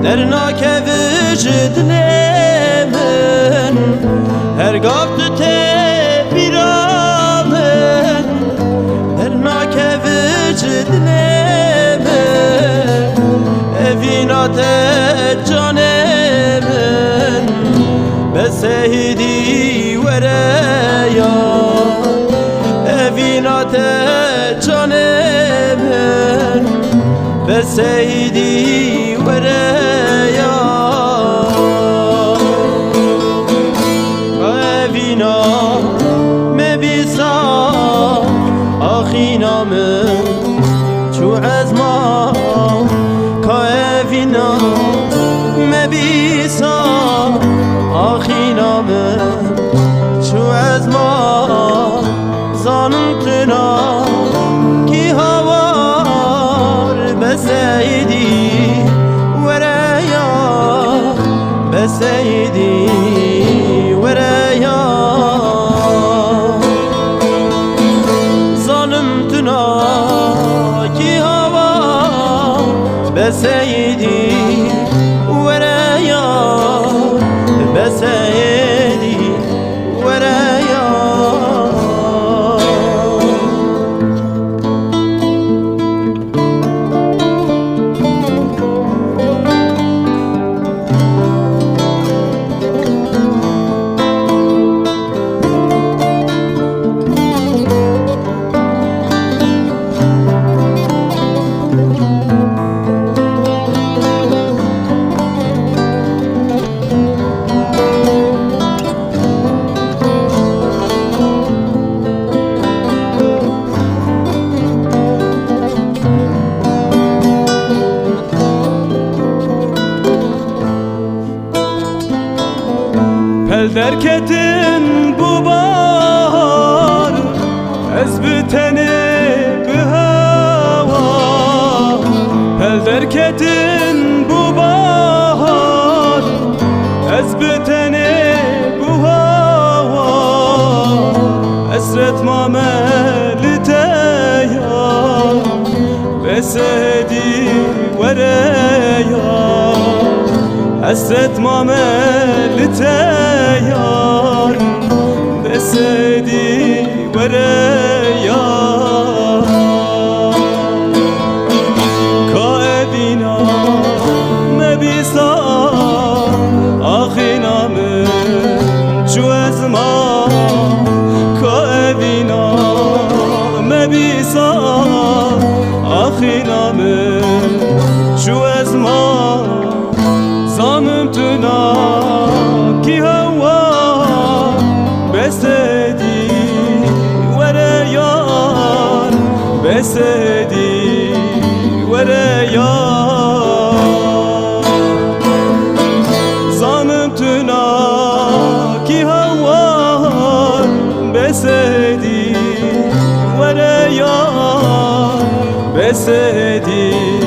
درناک وجد من هر گفت بیرامن درناک وجد من اوینات جان من بسیدی وریا اوینات جان من بسیدی وریا آخینا من چو از ما کافینا مبیسا آخینا من چو از ما زانتنا کی هوار بسیدی وریا بسیدی وریا بسیدی وریا بسیدی وریا Pel derketin bu bahar Ez biteni bu hava Pel derketin bu bahar Ez biteni bu hava Esret mameli teyar Besedi vereya Hasret mameli teyar Besedi vereya Kaedina mebisa Akhina min cuezma Kaedina mebisa Akhina min cuezma Zanım tuna ki hava besedi vere yar besedi vere yar Zanım tuna ki hava besedi vere yar besedi